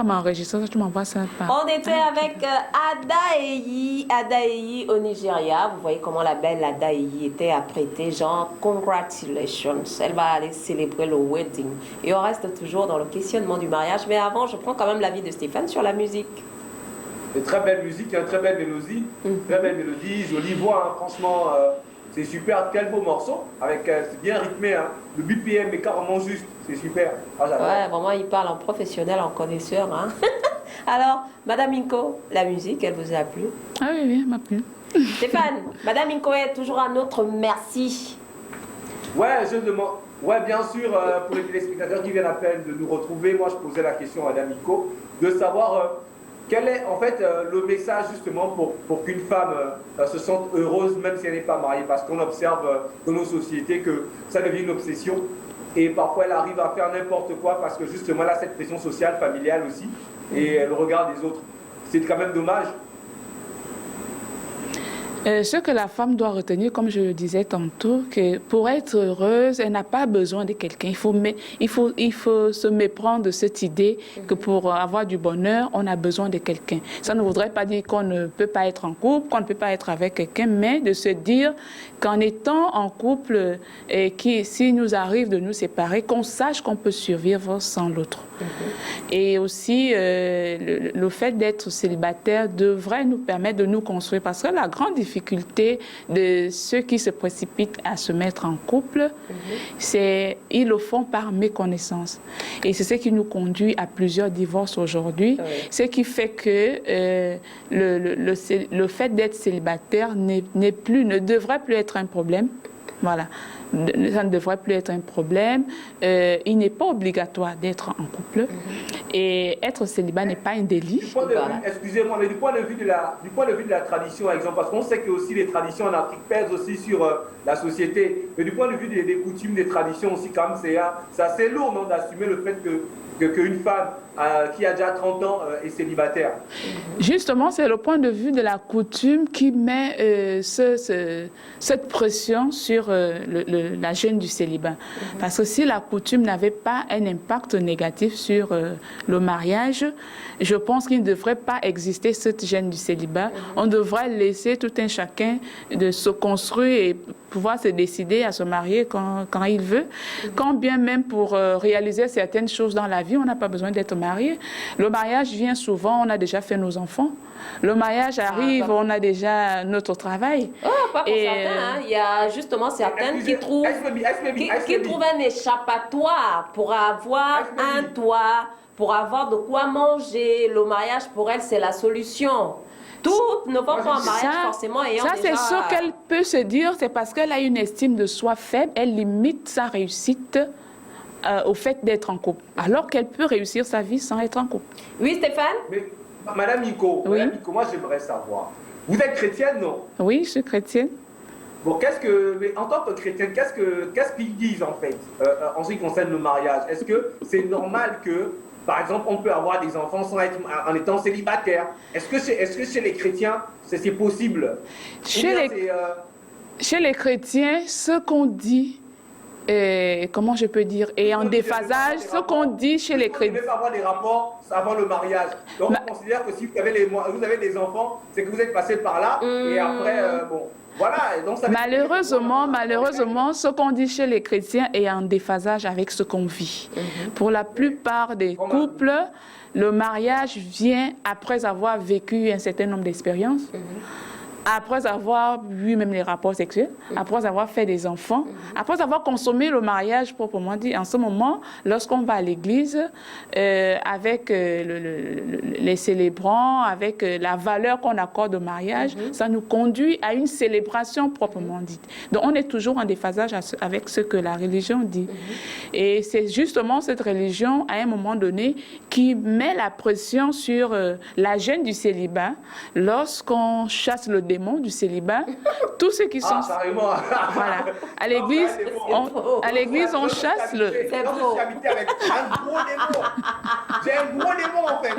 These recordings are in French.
m'enregistrer, tu m'envoies ça par... On était avec Ada Eyi au Nigeria. Vous voyez comment la belle Ada Eyi était apprêtée, genre congratulations. Elle va aller célébrer le wedding. Et on reste toujours dans le questionnement du mariage. Mais avant, je prends quand même l'avis de Stéphane sur la musique. Une très belle musique, une très belle mélodie, très belle mélodie, jolie voix, hein, franchement, c'est super, quel beau morceau, avec c'est bien rythmé, hein, le BPM est carrément juste, c'est super. Ah, ouais, vraiment, il parle en professionnel, en connaisseur. Hein. Alors, Madame Inko, la musique, elle vous a plu? Ah oui, oui, elle m'a plu. Stéphane, Madame Inko est toujours à notre merci. Ouais, je demande. Ouais, bien sûr, pour les téléspectateurs qui viennent à peine de nous retrouver, moi je posais la question à Madame Inko de savoir quel est en fait le message justement pour qu'une femme se sente heureuse même si elle n'est pas mariée, parce qu'on observe dans nos sociétés que ça devient une obsession et parfois elle arrive à faire n'importe quoi parce que justement elle a cette pression sociale, familiale aussi et elle regarde les autres. C'est quand même dommage. Ce que la femme doit retenir, comme je le disais tantôt, que pour être heureuse, elle n'a pas besoin de quelqu'un. Il faut se méprendre de cette idée que pour avoir du bonheur, on a besoin de quelqu'un. Ça ne voudrait pas dire qu'on ne peut pas être en couple, qu'on ne peut pas être avec quelqu'un, mais de se dire qu'en étant en couple, et s'il nous arrive de nous séparer, qu'on sache qu'on peut survivre sans l'autre. Et aussi, le fait d'être célibataire devrait nous permettre de nous construire, parce que la grande difficulté de ceux qui se précipitent à se mettre en couple, c'est ils le font par méconnaissance. Et c'est ce qui nous conduit à plusieurs divorces aujourd'hui, ce qui fait que le fait d'être célibataire ne devrait plus être un problème. Voilà. Ça ne devrait plus être un problème. Il n'est pas obligatoire d'être en couple. Et être célibat n'est pas un délit. Excusez-moi, mais du point de vue de la tradition, par exemple, parce qu'on sait que aussi les traditions en Afrique pèsent aussi sur la société, mais du point de vue des coutumes, des traditions aussi, quand même, c'est assez lourd non, d'assumer le fait qu'une femme qui a déjà 30 ans est célibataire. Justement, c'est le point de vue de la coutume qui met cette pression sur la jeune du célibat. Parce que si la coutume n'avait pas un impact négatif sur le mariage, je pense qu'il ne devrait pas exister cette jeune du célibat. On devrait laisser tout un chacun de se construire et pouvoir se décider à se marier quand il veut. Quand bien même pour réaliser certaines choses dans la vie, on n'a pas besoin d'être marié. Le mariage vient souvent, on a déjà fait nos enfants. Le mariage arrive, on a déjà notre travail. Oh, pas pour certains. Hein. Il y a justement certaines qui trouvent un échappatoire pour avoir un toit, pour avoir de quoi manger. Le mariage, pour elle, c'est la solution. Toutes ne vont pas en mariage forcément ayant ça, c'est ce qu'elle peut se dire, c'est parce qu'elle a une estime de soi faible, elle limite sa réussite au fait d'être en couple, alors qu'elle peut réussir sa vie sans être en couple. Oui, Stéphane? Mais, Madame Inko, moi j'aimerais savoir, vous êtes chrétienne, non? Oui, je suis chrétienne. Bon, mais en tant que chrétienne, qu'est-ce qu'ils disent en fait en ce qui concerne le mariage? Est-ce que c'est normal que, par exemple, on peut avoir des enfants en étant célibataire? Est-ce que chez les chrétiens, c'est possible? Chez les chrétiens, ce qu'on dit, comment je peux dire, et en déphasage, ce qu'on dit chez les chrétiens. Vous devez avoir des rapports avant le mariage. Donc on considère que si vous avez des enfants, c'est que vous êtes passé par là, et après, bon... Voilà, donc ça malheureusement, ce qu'on dit chez les chrétiens est en déphasage avec ce qu'on vit. Pour la plupart des couples, le mariage vient après avoir vécu un certain nombre d'expériences, après avoir vu même les rapports sexuels, après avoir fait des enfants, après avoir consommé le mariage proprement dit. En ce moment, lorsqu'on va à l'église, avec les célébrants, avec la valeur qu'on accorde au mariage, ça nous conduit à une célébration proprement dite. Donc on est toujours en déphasage avec ce que la religion dit. Et c'est justement cette religion, à un moment donné, qui met la pression sur la jeune du célibat lorsqu'on chasse le démon du célibat, tous ceux qui sont... Voilà. À l'église, on chasse le... C'est faux. J'ai habité avec un gros démon. J'ai un gros démon, en fait.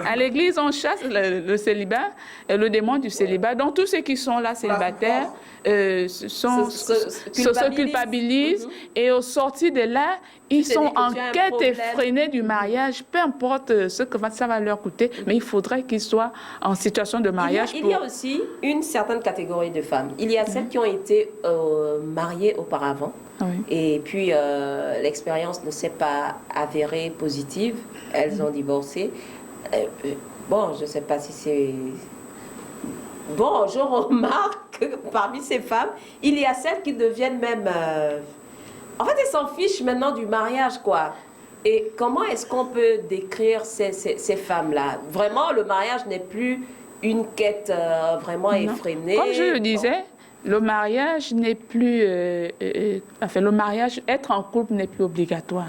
À l'église, on chasse le célibat, le démon du célibat. Donc, tous ceux qui sont là célibataires se culpabilisent. Et au sortir de là, ils sont en quête effrénée du mariage, peu importe ce que ça va leur coûter, mais il faudrait qu'ils soient en situation de mariage. Il y a aussi une certaine catégorie de femmes. Il y a celles qui ont été mariées auparavant. Oui. Et puis, l'expérience ne s'est pas avérée positive. Elles ont divorcé. Bon, je ne sais pas si c'est... Bon, je remarque que parmi ces femmes, il y a celles qui deviennent même... En fait, elles s'en fichent maintenant du mariage, quoi. Et comment est-ce qu'on peut décrire ces femmes-là? Vraiment, le mariage n'est plus une quête vraiment effrénée. Comme je le disais, le mariage n'est plus... le mariage, être en couple n'est plus obligatoire.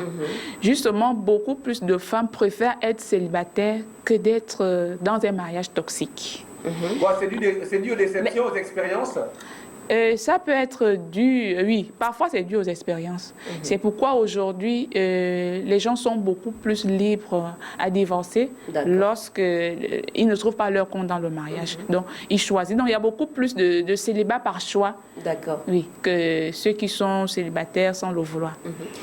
Justement, beaucoup plus de femmes préfèrent être célibataires que d'être dans un mariage toxique. Bon, c'est dû aux déceptions, aux expériences. Ça peut être dû, oui, parfois c'est dû aux expériences. C'est pourquoi aujourd'hui, les gens sont beaucoup plus libres à divorcer lorsqu'ils ne trouvent pas leur compte dans le mariage. Donc, ils choisissent. Donc, il y a beaucoup plus de célibats par choix. D'accord. Oui, que ceux qui sont célibataires sans le vouloir.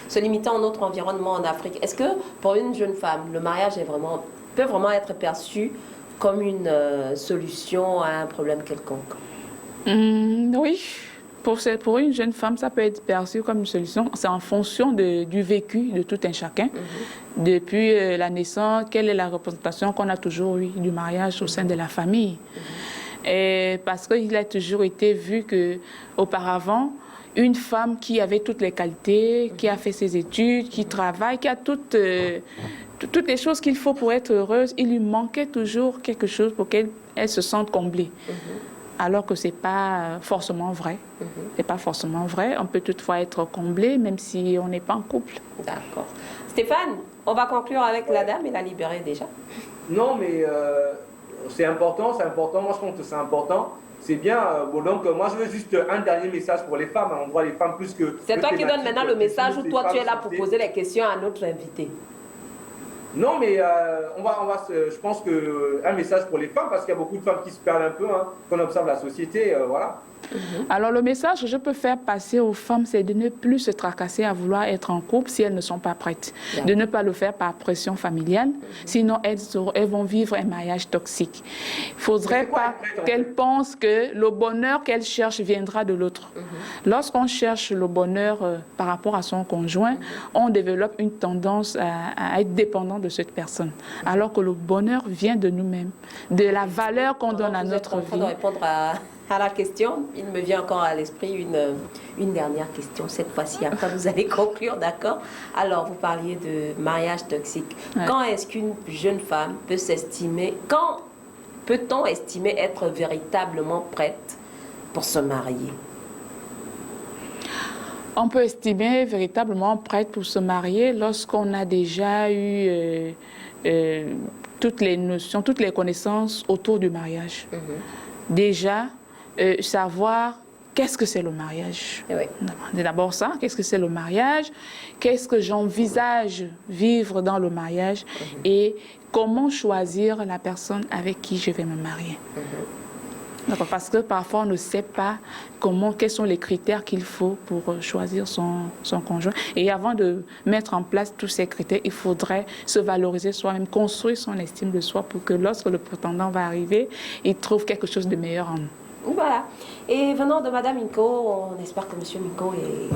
Se limitant à notre environnement en Afrique, est-ce que pour une jeune femme, le mariage peut vraiment être perçu comme une solution à un problème quelconque? Oui, pour une jeune femme, ça peut être perçu comme une solution. C'est en fonction du vécu de tout un chacun. Depuis la naissance, quelle est la représentation qu'on a toujours eu du mariage au sein de la famille. Et parce qu'il a toujours été vu qu'auparavant, une femme qui avait toutes les qualités, qui a fait ses études, qui travaille, qui a toutes les choses qu'il faut pour être heureuse, il lui manquait toujours quelque chose pour qu'elle se sente comblée. Alors que ce n'est pas forcément vrai. C'est pas forcément vrai. On peut toutefois être comblé, même si on n'est pas en couple. D'accord. Stéphane, on va conclure avec la dame et la libérer déjà. Non, mais c'est important. Moi, je pense que c'est important. C'est bien. Bon, donc, moi, je veux juste un dernier message pour les femmes. On voit les femmes plus que... C'est toi qui donnes maintenant le message ou toi, tu es là pour poser les questions à notre invité? Non, mais je pense qu'un message pour les femmes, parce qu'il y a beaucoup de femmes qui se perdent un peu, hein, qu'on observe la société, voilà. Alors, le message que je peux faire passer aux femmes, c'est de ne plus se tracasser à vouloir être en couple si elles ne sont pas prêtes. De ne pas le faire par pression familiale, sinon elles vont vivre un mariage toxique. Il ne faudrait pas qu'elles pensent que le bonheur qu'elles cherchent viendra de l'autre. Lorsqu'on cherche le bonheur par rapport à son conjoint, on développe une tendance à être dépendant de cette personne. Alors que le bonheur vient de nous-mêmes, de la valeur qu'on donne à notre vie. De répondre à la question, il me vient encore à l'esprit une dernière question cette fois-ci. Après, vous allez conclure, d'accord? Alors, vous parliez de mariage toxique. Ouais. Quand est-ce qu'une jeune femme peut s'estimer, quand peut-on estimer être véritablement prête pour se marier? On peut estimer véritablement prête pour se marier lorsqu'on a déjà eu toutes les notions, toutes les connaissances autour du mariage. Déjà, savoir qu'est-ce que c'est le mariage. Oui. D'abord ça, qu'est-ce que c'est le mariage, qu'est-ce que j'envisage vivre dans le mariage et comment choisir la personne avec qui je vais me marier. Parce que parfois on ne sait pas quels sont les critères qu'il faut pour choisir son conjoint. Et avant de mettre en place tous ces critères, il faudrait se valoriser soi-même, construire son estime de soi pour que lorsque le prétendant va arriver, il trouve quelque chose de meilleur en nous. Voilà. Et venant de Madame Minko, on espère que Monsieur Minko est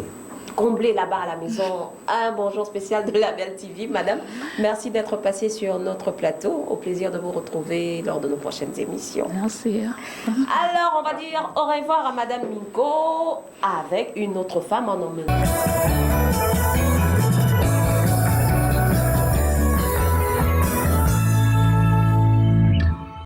comblé là-bas à la maison. Un bonjour spécial de la Belle TV. Madame, merci d'être passée sur notre plateau. Au plaisir de vous retrouver lors de nos prochaines émissions. Merci. Alors, on va dire au revoir à Madame Minko avec une autre femme en emmenant.